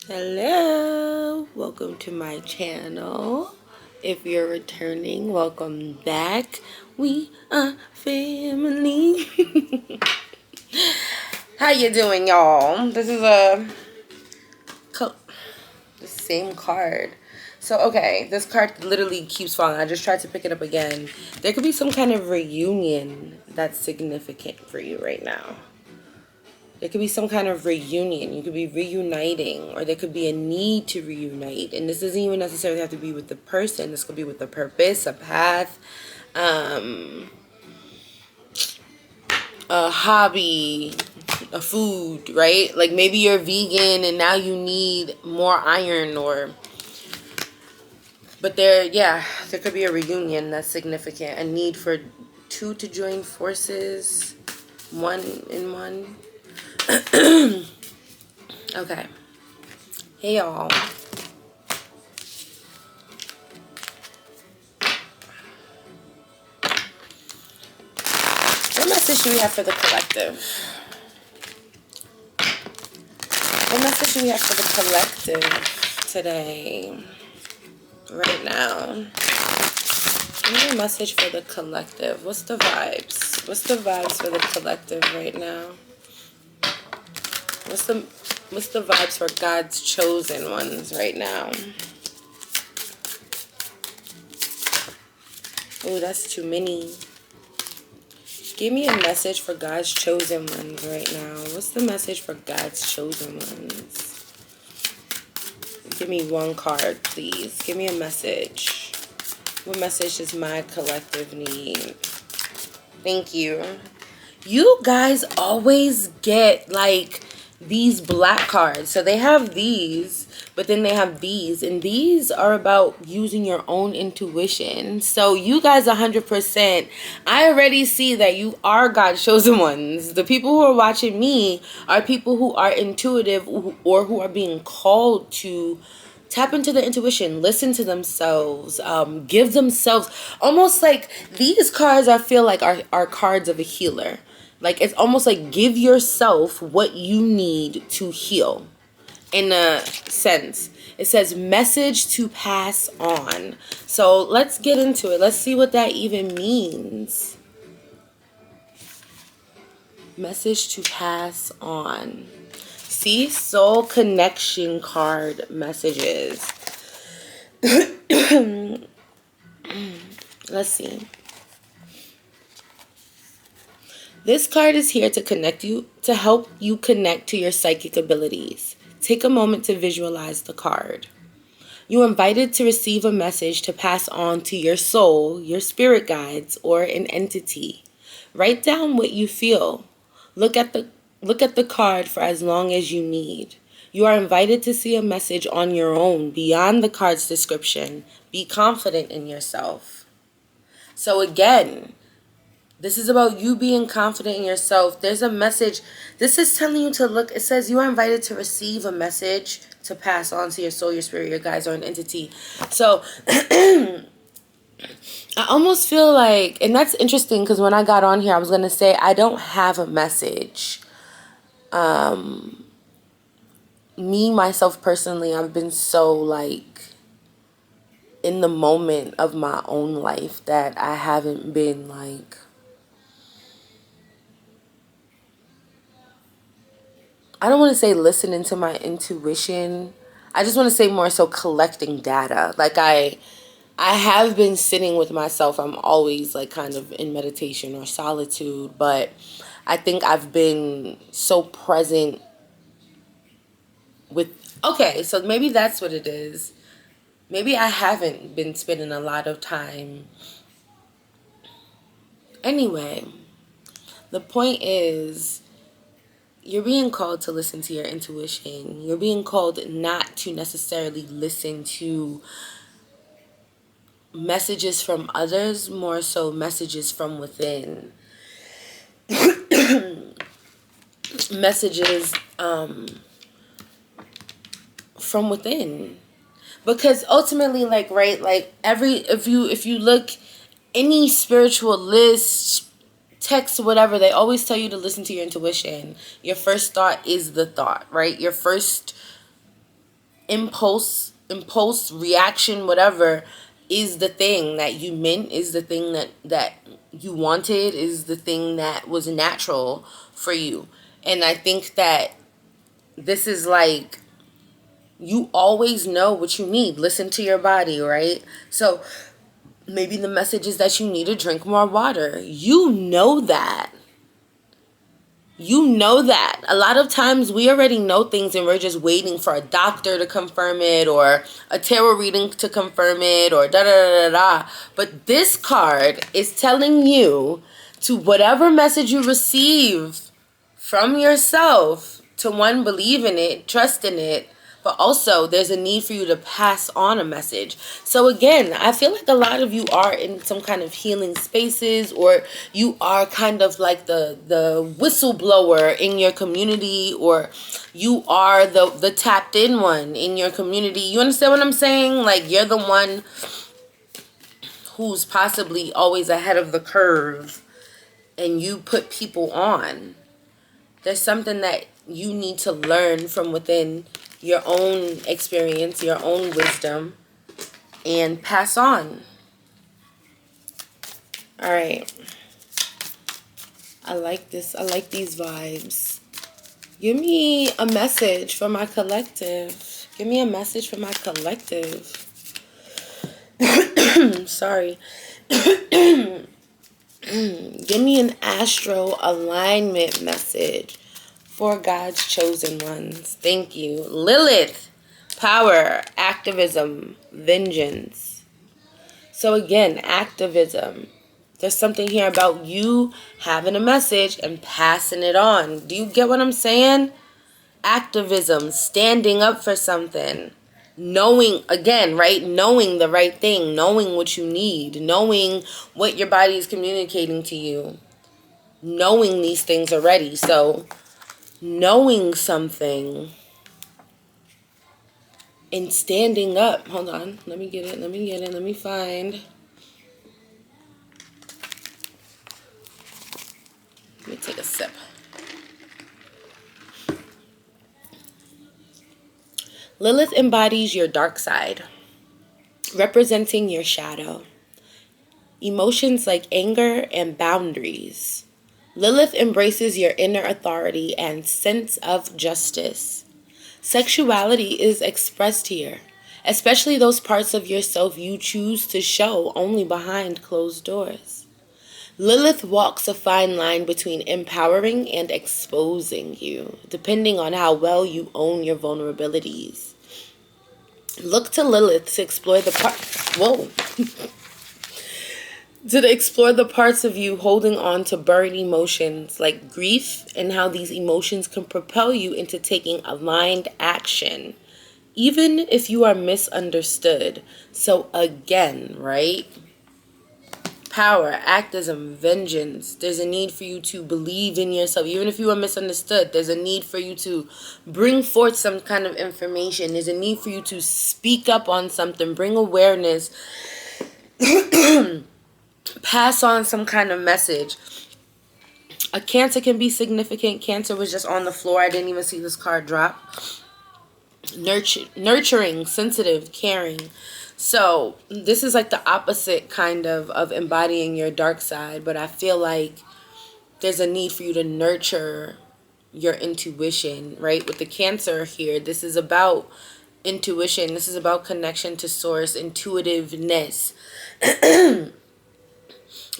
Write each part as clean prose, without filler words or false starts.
Hello, welcome to my channel. If you're returning, welcome back. We are family. How you doing, y'all? This is the same card. So, okay, this card literally keeps falling. I just tried to pick it up again. There could be some kind of reunion that's significant for you right now. There could be some kind of reunion. You could be reuniting, or there could be a need to reunite. And this doesn't even necessarily have to be with the person. This could be with a purpose, a path, a hobby, a food, right? Like maybe you're vegan and now you need more iron, or but there could be a reunion that's significant. A need for two to join forces, one in one. Okay. Hey y'all. What message do we have for the collective? What message do we have for the collective today? Right now. Give me a message for the collective. What's the vibes? What's the vibes for the collective right now? What's the vibes for God's chosen ones right now? Oh, that's too many. Give me a message for God's chosen ones right now. What's the message for God's chosen ones? Give me one card, please. Give me a message. What message does my collective need? Thank you. You guys always get like these black cards. So they have these, but then they have these, and these are about using your own intuition. So you guys 100%, I already see that you are God's chosen ones. The people who are watching me are people who are intuitive, or who are being called to tap into their intuition, listen to themselves, give themselves, almost like these cards I feel like are cards of a healer. Like it's almost like give yourself what you need to heal. In a sense, it says message to pass on. So let's get into it. Let's see what that even means. Message to pass on. See, soul connection card messages. Let's see. This card is here to connect you, to help you connect to your psychic abilities. Take a moment to visualize the card. You are invited to receive a message to pass on to your soul, your spirit guides, or an entity. Write down what you feel. Look at the card for as long as you need. You are invited to see a message on your own beyond the card's description. Be confident in yourself. So again, this is about you being confident in yourself. There's a message. This is telling you to look. It says you are invited to receive a message to pass on to your soul, your spirit, your guides, or an entity. So I almost feel like, and that's interesting because when I got on here, I was going to say I don't have a message. Me, myself, personally, I've been so like in the moment of my own life that I haven't been like, I don't want to say listening to my intuition. I just want to say more so collecting data. Like I have been sitting with myself. I'm always like kind of in meditation or solitude, but I think I've been so present with, okay, so maybe that's what it is. Maybe I haven't been spending a lot of time. Anyway, the point is, you're being called to listen to your intuition. You're being called not to necessarily listen to messages from others, more so messages from within. Messages from within. Because ultimately, like, right, like if you look, any spiritual list, text, whatever, they always tell you to listen to your intuition. Your first thought is the thought, right? Your first impulse reaction, whatever, is the thing that you meant, is the thing that you wanted, is the thing that was natural for you. And I think that this is like, you always know what you need. Listen to your body, right? So maybe the message is that you need to drink more water. You know that. You know that. A lot of times we already know things and we're just waiting for a doctor to confirm it, or a tarot reading to confirm it, or da da da da. But this card is telling you to, whatever message you receive from yourself, to one, believe in it, trust in it, but also there's a need for you to pass on a message. So again, I feel like a lot of you are in some kind of healing spaces, or you are kind of like the whistleblower in your community, or you are the tapped in one in your community. You understand what I'm saying? Like, you're the one who's possibly always ahead of the curve, and you put people on. There's something that you need to learn from within your own experience, your own wisdom, and pass on. All right. I like this. I like these vibes. Give me a message for my collective. Give me a message for my collective. Sorry. Give me an astro alignment message for God's chosen ones. Thank you. Lilith, power, activism, vengeance. So again, activism. There's something here about you having a message and passing it on. Do you get what I'm saying? Activism, standing up for something. Knowing, again, right? Knowing the right thing. Knowing what you need. Knowing what your body is communicating to you. Knowing these things already. So, knowing something and standing up. Hold on. Let me get it. Let me find. Let me take a sip. Lilith embodies your dark side, representing your shadow. Emotions like anger and boundaries. Lilith embraces your inner authority and sense of justice. Sexuality is expressed here, especially those parts of yourself you choose to show only behind closed doors. Lilith walks a fine line between empowering and exposing you, depending on how well you own your vulnerabilities. Look to Lilith to explore the parts of you holding on to buried emotions like grief, and how these emotions can propel you into taking aligned action, even if you are misunderstood. So again, right? Power, activism, vengeance. There's a need for you to believe in yourself. Even if you are misunderstood, there's a need for you to bring forth some kind of information. There's a need for you to speak up on something, bring awareness, pass on some kind of message. A Cancer can be significant. Cancer was just on the floor. I didn't even see this card drop. Nurturing, sensitive, caring. So this is like the opposite kind of embodying your dark side. But I feel like there's a need for you to nurture your intuition, right? With the Cancer here, this is about intuition. This is about connection to source, intuitiveness,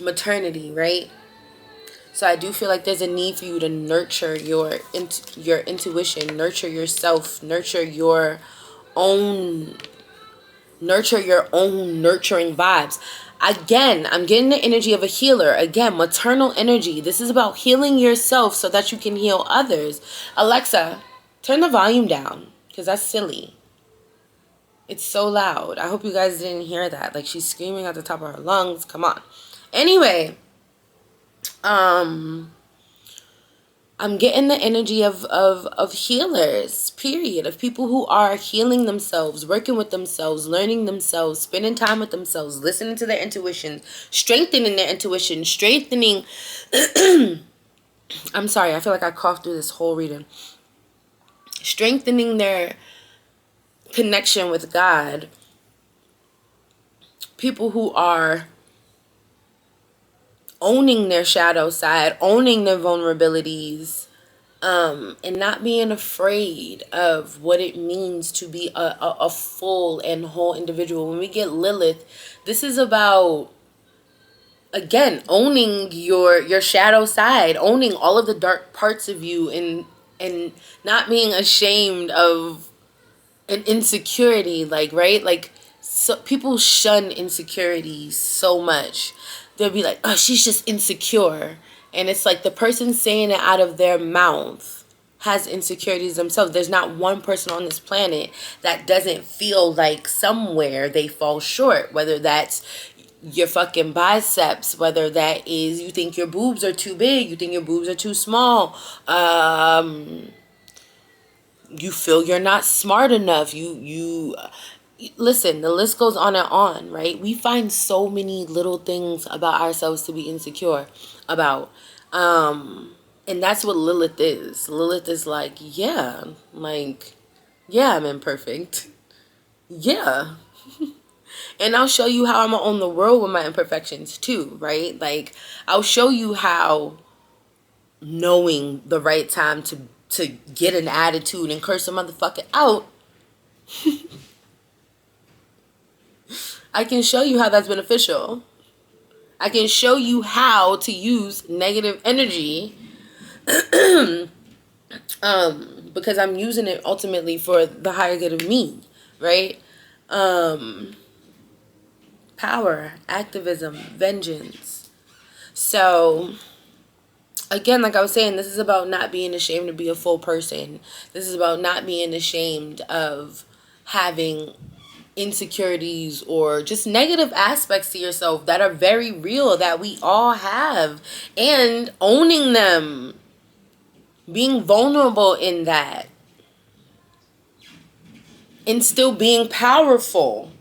maternity, right? So I do feel like there's a need for you to nurture your intuition, nurture yourself, nurture your own nurturing vibes. Again, I'm getting the energy of a healer. Again, maternal energy. This is about healing yourself so that you can heal others. Alexa, turn the volume down, because that's silly. It's so loud. I hope you guys didn't hear that. Like, she's screaming at the top of her lungs. Come on. Anyway, I'm getting the energy of healers, period. Of people who are healing themselves, working with themselves, learning themselves, spending time with themselves, listening to their intuition, strengthening their intuition, strengthening... I'm sorry, I feel like I coughed through this whole reading. Strengthening their connection with God, people who are owning their shadow side, owning their vulnerabilities, and not being afraid of what it means to be a full and whole individual. When we get Lilith, this is about, again, owning your shadow side, owning all of the dark parts of you, and not being ashamed of an insecurity, like, right? Like, so people shun insecurities so much. They'll be like, oh, she's just insecure. And it's like the person saying it out of their mouth has insecurities themselves. There's not one person on this planet that doesn't feel like somewhere they fall short, whether that's your fucking biceps, whether that is you think your boobs are too big, you think your boobs are too small, you feel you're not smart enough, you listen, the list goes on and on, right? We find so many little things about ourselves to be insecure about, and that's what Lilith is. Lilith is like, yeah, I'm imperfect, yeah. And I'll show you how I'm gonna own the world with my imperfections too, right? Like, I'll show you how knowing the right time to get an attitude and curse a motherfucker out, I can show you how that's beneficial. I can show you how to use negative energy because I'm using it ultimately for the higher good of me, right? Power, activism, vengeance. So again, like I was saying, this is about not being ashamed to be a full person. This is about not being ashamed of having insecurities or just negative aspects to yourself that are very real, that we all have, and owning them, being vulnerable in that, and still being powerful.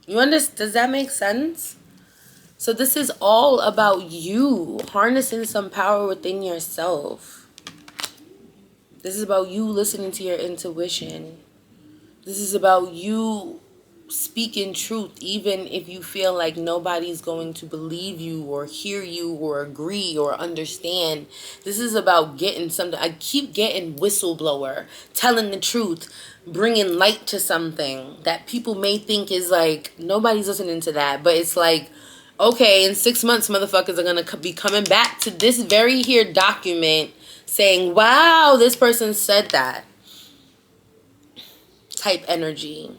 You understand? Does that make sense? So this is all about you harnessing some power within yourself. This is about you listening to your intuition. This is about you speaking truth, even if you feel like nobody's going to believe you or hear you or agree or understand. This is about getting something. I keep getting whistleblower, telling the truth, bringing light to something that people may think is like, nobody's listening to that. But it's like, okay, in 6 months, motherfuckers are going to be coming back to this very here document saying, wow, this person said that. Type energy.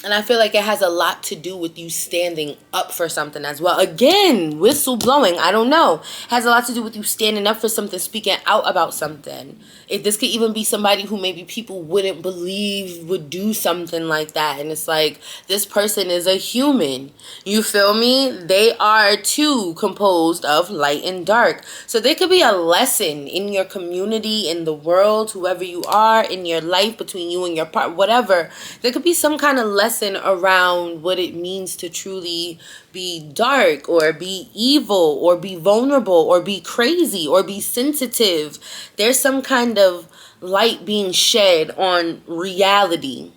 And I feel like it has a lot to do with you standing up for something as well. Again, whistleblowing, I don't know. Has a lot to do with you standing up for something, speaking out about something. If this could even be somebody who maybe people wouldn't believe would do something like that. And it's like, this person is a human. You feel me? They are too composed of light and dark. So there could be a lesson in your community, in the world, whoever you are, in your life, between you and your partner, whatever. There could be some kind of lesson around what it means to truly be dark or be evil or be vulnerable or be crazy or be sensitive. There's some kind of light being shed on reality.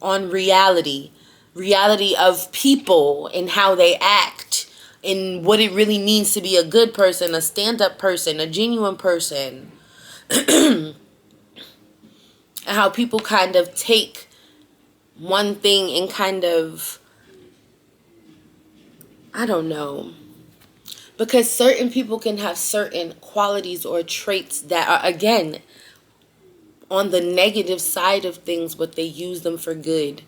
On reality. Reality of people and how they act and what it really means to be a good person, a stand-up person, a genuine person. And how people kind of take one thing and kind of, I don't know. Because certain people can have certain qualities or traits that are, again, on the negative side of things, but they use them for good.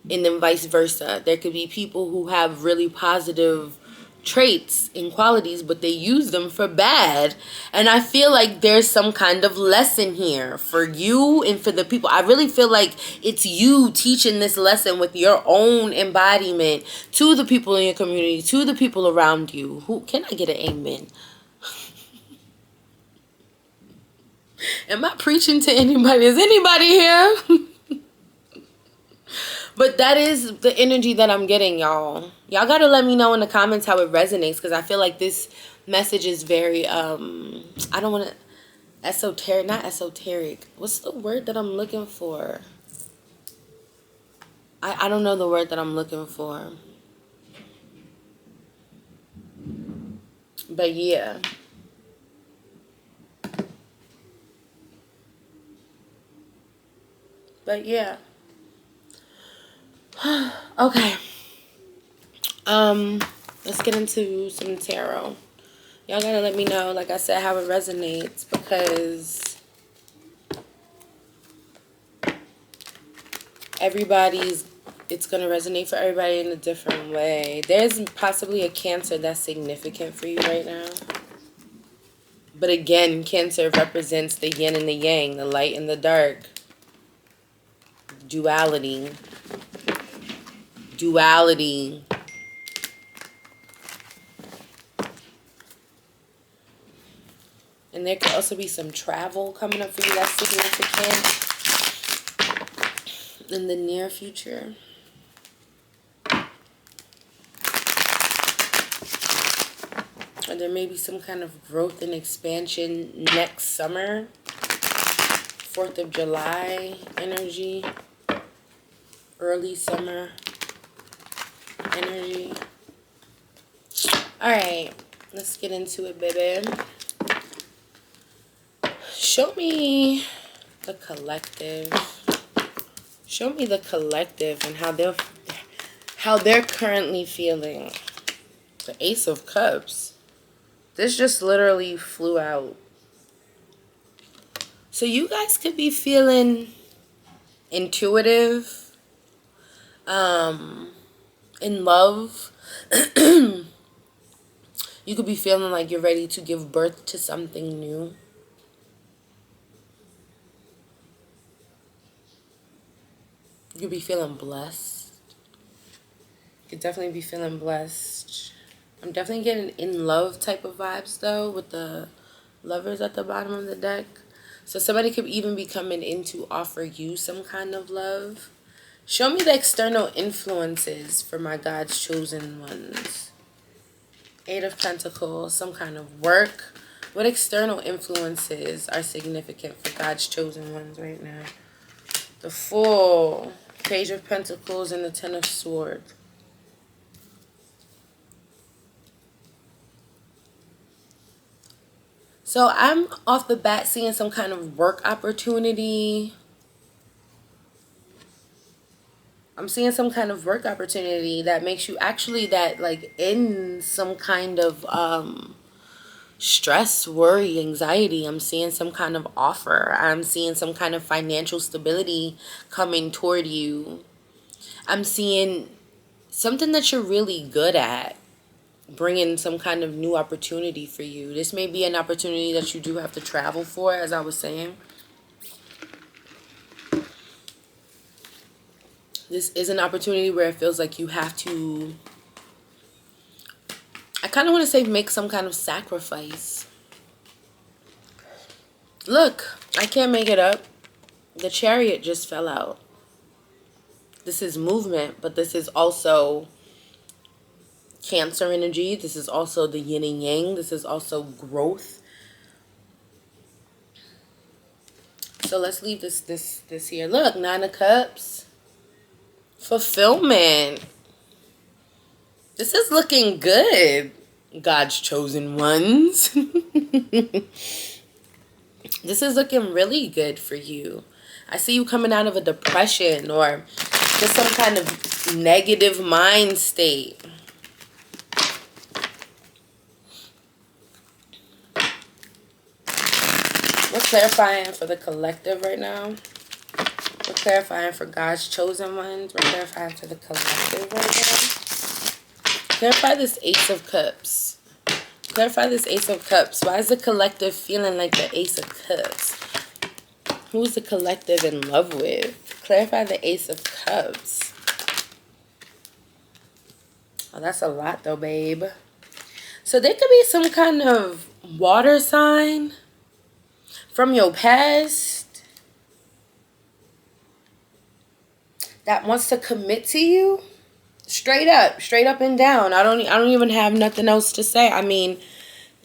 And then vice versa. There could be people who have really positive traits and qualities, but they use them for bad. And I feel like there's some kind of lesson here for you and for the people. I really feel like it's you teaching this lesson with your own embodiment to the people in your community, to the people around you. Who can I get an amen? Am I preaching to anybody? Is anybody here? But that is the energy that I'm getting, y'all. Y'all got to let me know in the comments how it resonates, because I feel like this message is very, I don't want to, esoteric, not esoteric. What's the word that I'm looking for? I don't know the word that I'm looking for. But yeah. But yeah. Okay. Let's get into some tarot. Y'all gotta let me know, like I said, how it resonates, because it's gonna resonate for everybody in a different way. There's possibly a Cancer that's significant for you right now. But again, Cancer represents the yin and the yang, the light and the dark. Duality. And there could also be some travel coming up for you that's significant in the near future. Or there may be some kind of growth and expansion next summer. 4th of July energy. Early summer energy. Alright, let's get into it, baby. Show me the collective. Show me the collective and how they're currently feeling. The Ace of Cups. This just literally flew out. So you guys could be feeling intuitive, in love. You could be feeling like you're ready to give birth to something new. You could be feeling blessed. You could definitely be feeling blessed. I'm definitely getting in love type of vibes, though, with the Lovers at the bottom of the deck. So somebody could even be coming in to offer you some kind of love. Show me the external influences for my God's chosen ones. 8 of Pentacles, some kind of work. What external influences are significant for God's chosen ones right now? The Fool, Page of Pentacles, and the 10 of Swords. So I'm off the bat seeing some kind of work opportunity. I'm seeing some kind of work opportunity that makes you actually in some kind of stress, worry, anxiety. I'm seeing some kind of offer. I'm seeing some kind of financial stability coming toward you. I'm seeing something that you're really good at bringing some kind of new opportunity for you. This may be an opportunity that you do have to travel for, as I was saying. This is an opportunity where it feels like you have to, I kind of want to say, make some kind of sacrifice. Look, I can't make it up. The Chariot just fell out. This is movement, but this is also Cancer energy. This is also the yin and yang. This is also growth. So let's leave this here. Look, 9 of Cups. Fulfillment. This is looking good, God's chosen ones. This is looking really good for you. I see you coming out of a depression or just some kind of negative mind state. We're clarifying for the collective right now. We're clarifying for God's chosen ones. We're clarifying for the collective right now. Clarify this Ace of Cups. Clarify this Ace of Cups. Why is the collective feeling like the Ace of Cups? Who is the collective in love with? Clarify the Ace of Cups. Oh, that's a lot though, babe. So there could be some kind of water sign from your past that wants to commit to you. Straight up and down. I don't even have nothing else to say. I mean,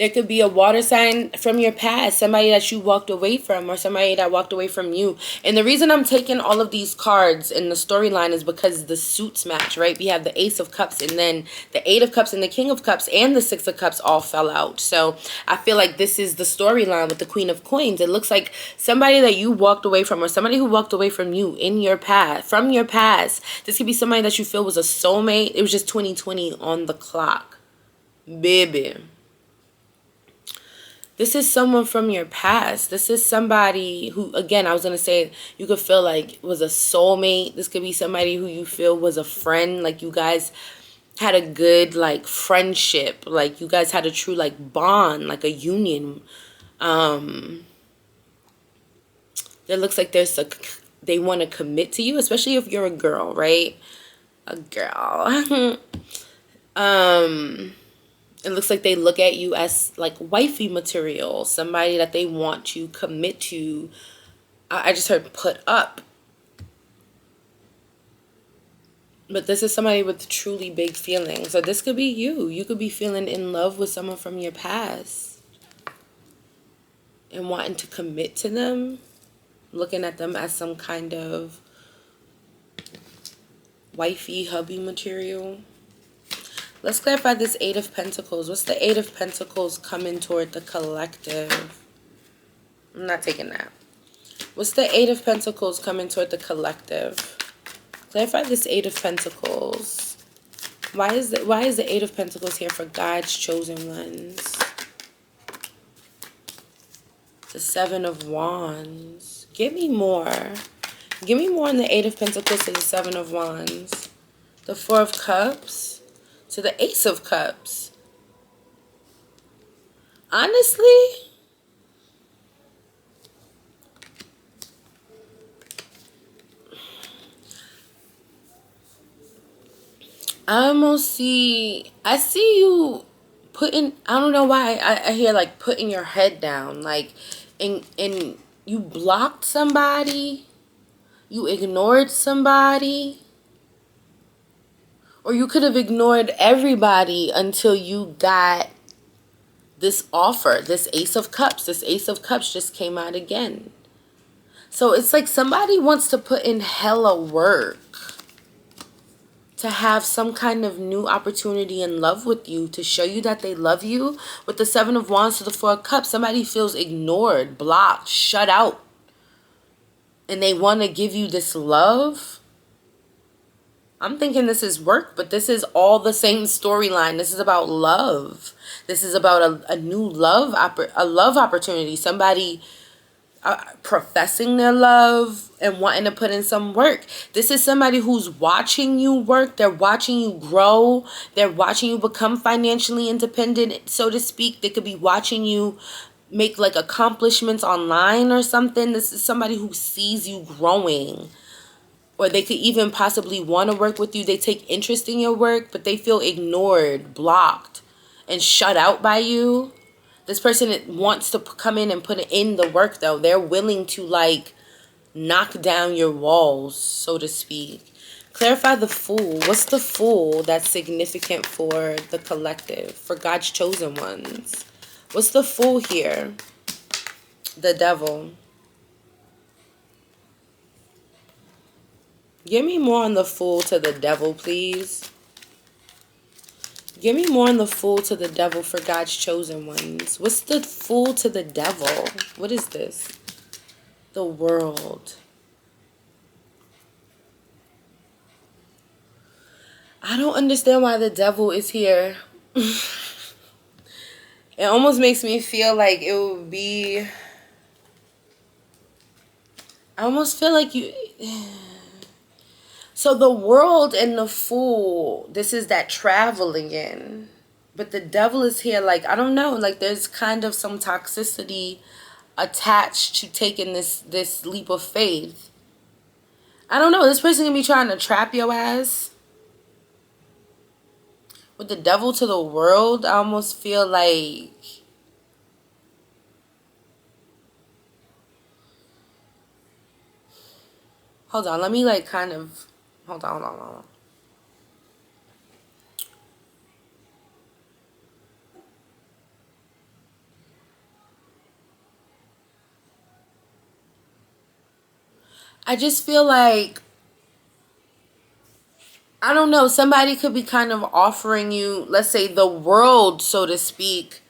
There could be a water sign from your past, somebody that you walked away from, or somebody that walked away from you. And the reason I'm taking all of these cards in the storyline is because the suits match, right? We have the Ace of Cups, and then the Eight of Cups, and the King of Cups, and the Six of Cups all fell out. So I feel like this is the storyline with the Queen of Coins. It looks like somebody that you walked away from, or somebody who walked away from you in your past, from your past. This could be somebody that you feel was a soulmate. It was just 2020 on the clock. Baby. This is someone from your past. This is somebody who, again, I was going to say, you could feel like was a soulmate. This could be somebody who you feel was a friend. Like, you guys had a good, like, friendship. Like, you guys had a true, like, bond, like a union. It looks like they want to commit to you, especially if you're a girl, right? A girl. It looks like they look at you as like wifey material, somebody that they want to commit to. I just heard put up. But this is somebody with truly big feelings. So this could be you. You could be feeling in love with someone from your past and wanting to commit to them, looking at them as some kind of wifey, hubby material. Let's clarify this Eight of Pentacles. What's the Eight of Pentacles coming toward the collective? I'm not taking that. What's the Eight of Pentacles coming toward the collective? Clarify this Eight of Pentacles. Why is the Eight of Pentacles here for God's chosen ones? The Seven of Wands. Give me more. Give me more on the Eight of Pentacles to the Seven of Wands. The Four of Cups to the Ace of Cups. Honestly, I see you putting, I don't know why, I hear like putting your head down, like, and you blocked somebody, you ignored somebody. Or you could have ignored everybody until you got this offer, this Ace of Cups. This Ace of Cups just came out again. So it's like somebody wants to put in hella work to have some kind of new opportunity in love with you, to show you that they love you. With the Seven of Wands to the Four of Cups, somebody feels ignored, blocked, shut out. And they want to give you this love. I'm thinking this is work, but this is all the same storyline. This is about love. This is about a new love opportunity. Somebody professing their love and wanting to put in some work. This is somebody who's watching you work. They're watching you grow. They're watching you become financially independent, so to speak. They could be watching you make like accomplishments online or something. This is somebody who sees you growing. Or they could even possibly want to work with you. They take interest in your work, but they feel ignored, blocked, and shut out by you. This person wants to come in and put in the work, though. They're willing to, like, knock down your walls, so to speak. Clarify the Fool. What's the Fool that's significant for the collective, for God's chosen ones? What's the Fool here? The Devil. Give me more on the Fool to the Devil, please. Give me more on the Fool to the Devil for God's chosen ones. What's the Fool to the Devil? What is this? The World. I don't understand why the Devil is here. It almost makes me feel like it would be... I almost feel like you... So the World and the Fool, this is that traveling in. But the Devil is here, like, I don't know, like there's kind of some toxicity attached to taking this leap of faith. I don't know, this person can be trying to trap your ass. With the Devil to the World, I almost feel like... Hold on, let me like kind of... Hold on. I just feel like, I don't know, somebody could be kind of offering you, let's say, the world, so to speak,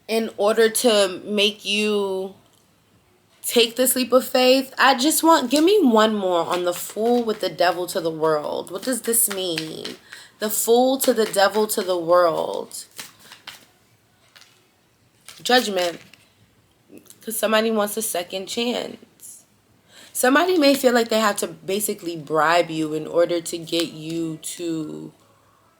in order to make you take this leap of faith. I just want, give me one more on the fool with the devil to the world. What does this mean? The fool to the devil to the world. Judgment. Because somebody wants a second chance. Somebody may feel like they have to basically bribe you in order to get you to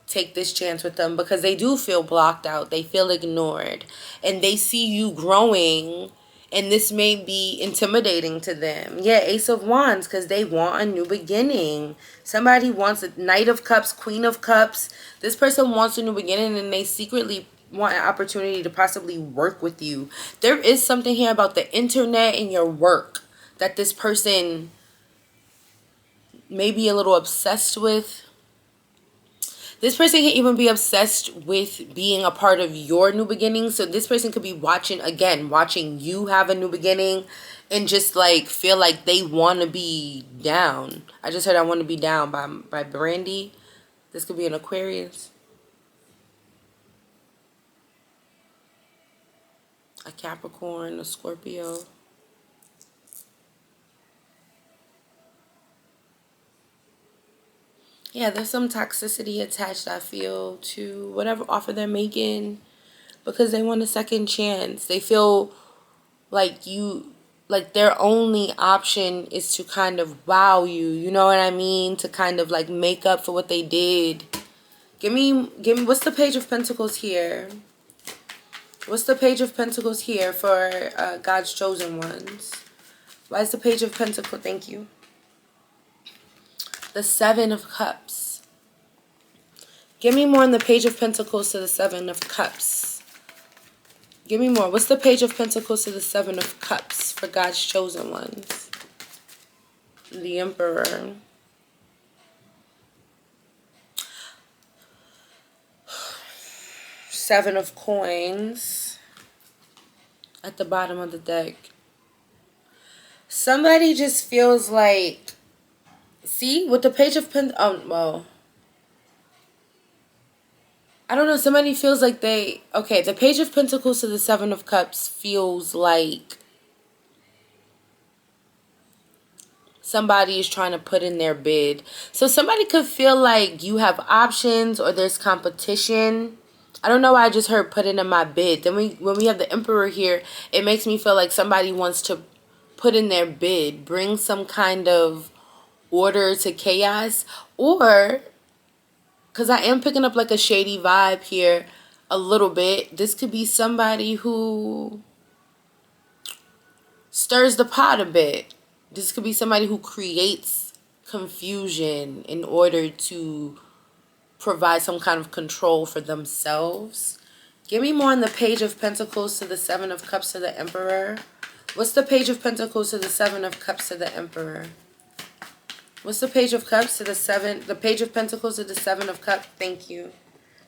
take this chance with them, because they do feel blocked out. They feel ignored. And they see you growing, and this may be intimidating to them. Yeah, Ace of Wands, because they want a new beginning. Somebody wants a Knight of Cups, Queen of Cups. This person wants a new beginning, and they secretly want an opportunity to possibly work with you. There is something here about the internet and your work that this person may be a little obsessed with. This person can even be obsessed with being a part of your new beginning. So this person could be watching you have a new beginning, and just like feel like they want to be down. I just heard I Want to Be Down by Brandy. This could be an Aquarius. A Capricorn, a Scorpio. Yeah, there's some toxicity attached, I feel, to whatever offer they're making, because they want a second chance. They feel like their only option is to kind of wow you, you know what I mean? To kind of like make up for what they did. Give me, what's the Page of Pentacles here? What's the Page of Pentacles here for God's chosen ones? Why is the Page of Pentacles? Thank you. The Seven of Cups. Give me more on the Page of Pentacles to the Seven of Cups. Give me more. What's the Page of Pentacles to the Seven of Cups for God's chosen ones? The Emperor. Seven of Coins at the bottom of the deck. Somebody just feels like, see, with the Page of Pentacles, oh, well, I don't know, somebody feels like they, okay, the Page of Pentacles to the Seven of Cups feels like somebody is trying to put in their bid. So somebody could feel like you have options or there's competition. I don't know why I just heard put in my bid. Then when we have the Emperor here, it makes me feel like somebody wants to put in their bid, bring some kind of order to chaos, or, because I am picking up like a shady vibe here a little bit, this could be somebody who stirs the pot a bit. This could be somebody who creates confusion in order to provide some kind of control for themselves. Give me more on the Page of Pentacles to the Seven of Cups to the Emperor. What's the Page of Pentacles to the Seven of Cups to the Emperor? What's the Page of Cups to the Page of Pentacles to the Seven of Cups? Thank you.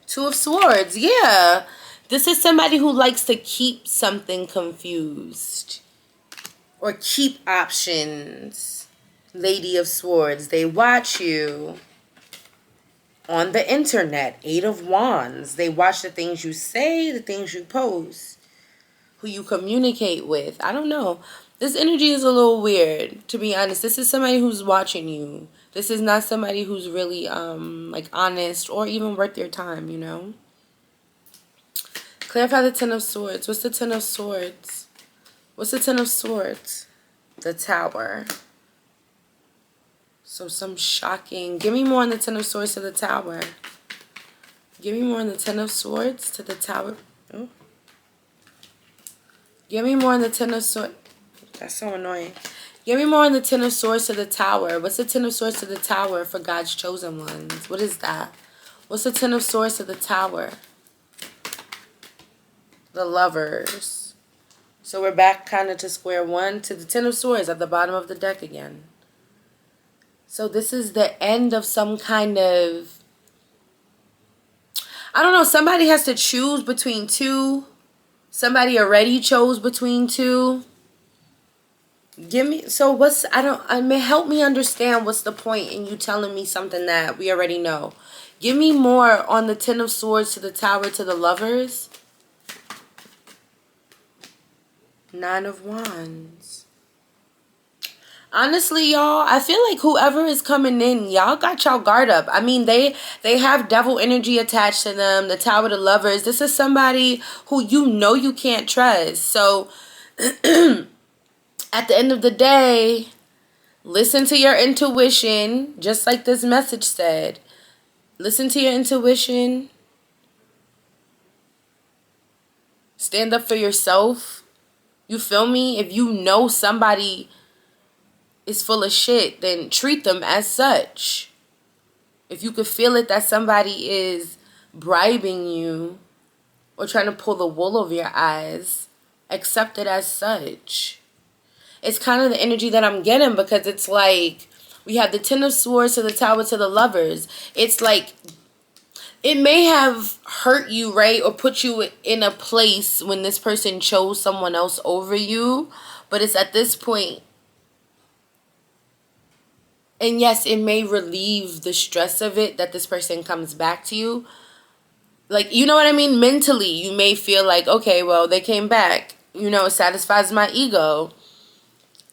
Two of Swords. Yeah. This is somebody who likes to keep something confused, or keep options. Lady of Swords. They watch you on the internet. Eight of Wands. They watch the things you say, the things you post, who you communicate with. I don't know. This energy is a little weird, to be honest. This is somebody who's watching you. This is not somebody who's really like honest or even worth your time, you know. Clarify the Ten of Swords. What's the Ten of Swords? What's the Ten of Swords? The Tower. So some shocking. Give me more on the Ten of Swords to the Tower. Give me more on the Ten of Swords to the Tower. Oh. Give me more on the Ten of Swords. That's so annoying. Give me more on the Ten of Swords to the Tower. What's the Ten of Swords to the Tower for God's chosen ones? What is that? What's the Ten of Swords to the Tower? The Lovers. So we're back kind of to square one, to the Ten of Swords at the bottom of the deck again. So this is the end of some kind of, I don't know, somebody has to choose between two. Somebody already chose between two. Give me, so what's, I may help me understand what's the point in you telling me something that we already know. Give me more on the Ten of Swords to the Tower to the Lovers. Nine of Wands. Honestly, y'all, I feel like whoever is coming in, y'all got y'all guard up. I mean, they have devil energy attached to them. The Tower to Lovers. This is somebody who you know you can't trust. So, at the end of the day, listen to your intuition, just like this message said. Listen to your intuition. Stand up for yourself. You feel me? If you know somebody is full of shit, then treat them as such. If you could feel it that somebody is bribing you or trying to pull the wool over your eyes, accept it as such. It's kind of the energy that I'm getting, because it's like we have the Ten of Swords to the Tower to the Lovers. It's like it may have hurt you, right? Or put you in a place when this person chose someone else over you. But it's at this point. And yes, it may relieve the stress of it that this person comes back to you. Like, you know what I mean? Mentally, you may feel like, okay, well, they came back. You know, it satisfies my ego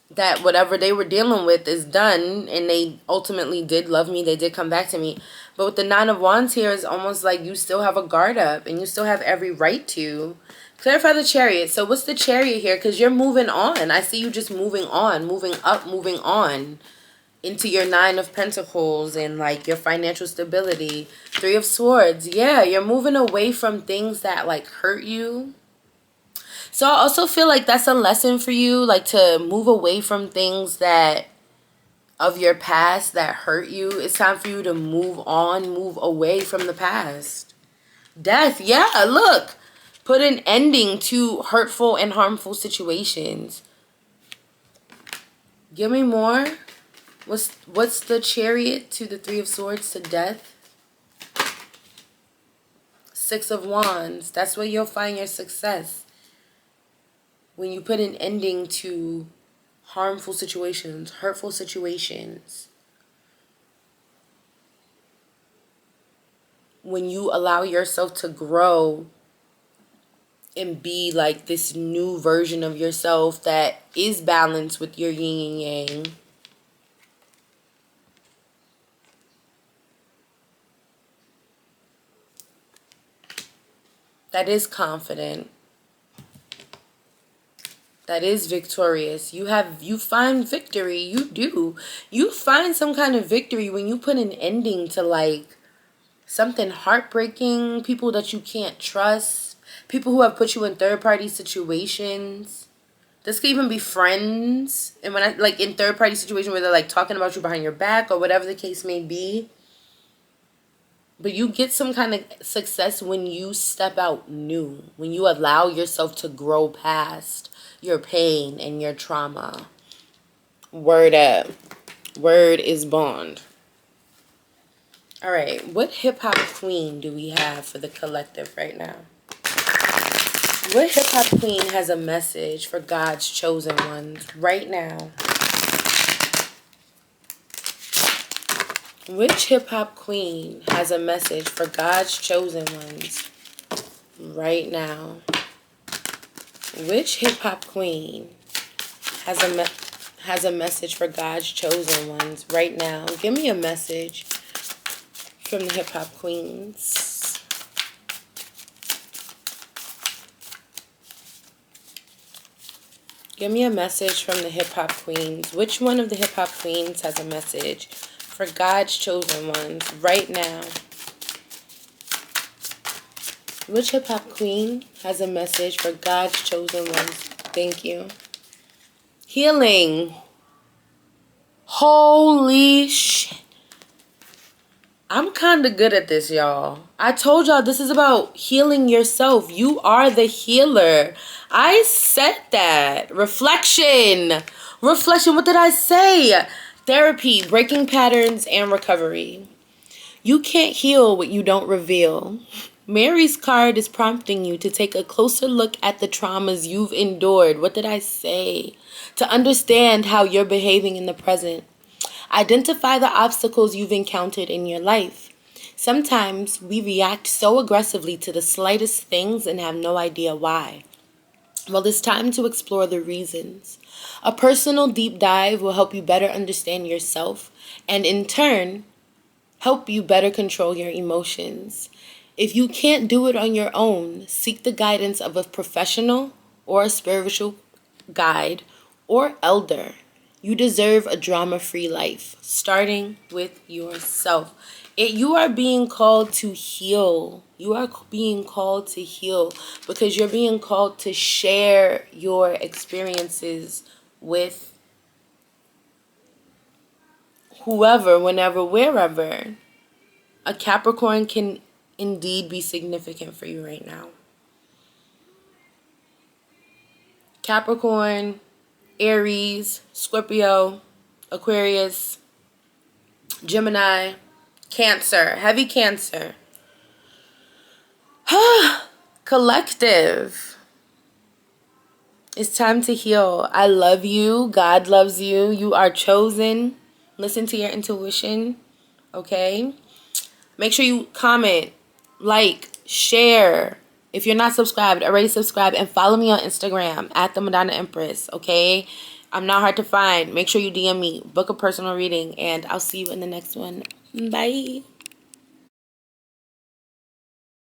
that whatever they were dealing with is done, and they ultimately did love me. They did come back to me. But with the Nine of Wands here, it's almost like you still have a guard up, and you still have every right to. Clarify the Chariot. So what's the Chariot here? Because you're moving on. I see you just moving on, moving up, moving on into your Nine of Pentacles and like your financial stability. Three of Swords. Yeah, you're moving away from things that like hurt you. So I also feel like that's a lesson for you, like to move away from things that of your past that hurt you. It's time for you to move on, move away from the past. Death. Yeah, look. Put an ending to hurtful and harmful situations. Give me more. What's the Chariot to the Three of Swords to Death? Six of Wands. That's where you'll find your success. When you put an ending to harmful situations, hurtful situations. When you allow yourself to grow and be like this new version of yourself that is balanced with your yin and yang. That is confident. That is victorious. You find victory. You do. You find some kind of victory when you put an ending to like something heartbreaking, people that you can't trust, people who have put you in third-party situations. This could even be friends. And when I like in third-party situations where they're like talking about you behind your back or whatever the case may be. But you get some kind of success when you step out new, when you allow yourself to grow past your pain and your trauma. Word up. Word is bond. All right, what hip-hop queen do we have for the collective right now? What hip-hop queen has a message for God's chosen ones right now? Which hip-hop queen has a message for God's chosen ones right now? Which hip-hop queen has a message for God's chosen ones right now? Give me a message from the hip-hop queens. Give me a message from the hip-hop queens. Which one of the hip-hop queens has a message for God's chosen ones right now? Which hip-hop queen has a message for God's chosen ones? Thank you. Healing. Holy shit. I'm kind of good at this, y'all. I told y'all this is about healing yourself. You are the healer. I said that. Reflection. Reflection. What did I say? Therapy, breaking patterns, and recovery. You can't heal what you don't reveal. Mary's card is prompting you to take a closer look at the traumas you've endured. What did I say? To understand how you're behaving in the present. Identify the obstacles you've encountered in your life. Sometimes we react so aggressively to the slightest things and have no idea why. Well, it's time to explore the reasons. A personal deep dive will help you better understand yourself and, in turn, help you better control your emotions. If you can't do it on your own, seek the guidance of a professional or a spiritual guide or elder. You deserve a drama-free life, starting with yourself. You are being called to heal. You are being called to heal because you're being called to share your experiences with whoever, whenever, wherever. A Capricorn can indeed be significant for you right now. Capricorn, Aries, Scorpio, Aquarius, Gemini, Cancer, heavy Cancer. Collective. It's time to heal. I love you. God loves you. You are chosen. Listen to your intuition. Okay? Make sure you comment, like, share. If you're not subscribed, already subscribe. And follow me on Instagram at the Madonna Empress. Okay? I'm not hard to find. Make sure you DM me. Book a personal reading. And I'll see you in the next one. Bye.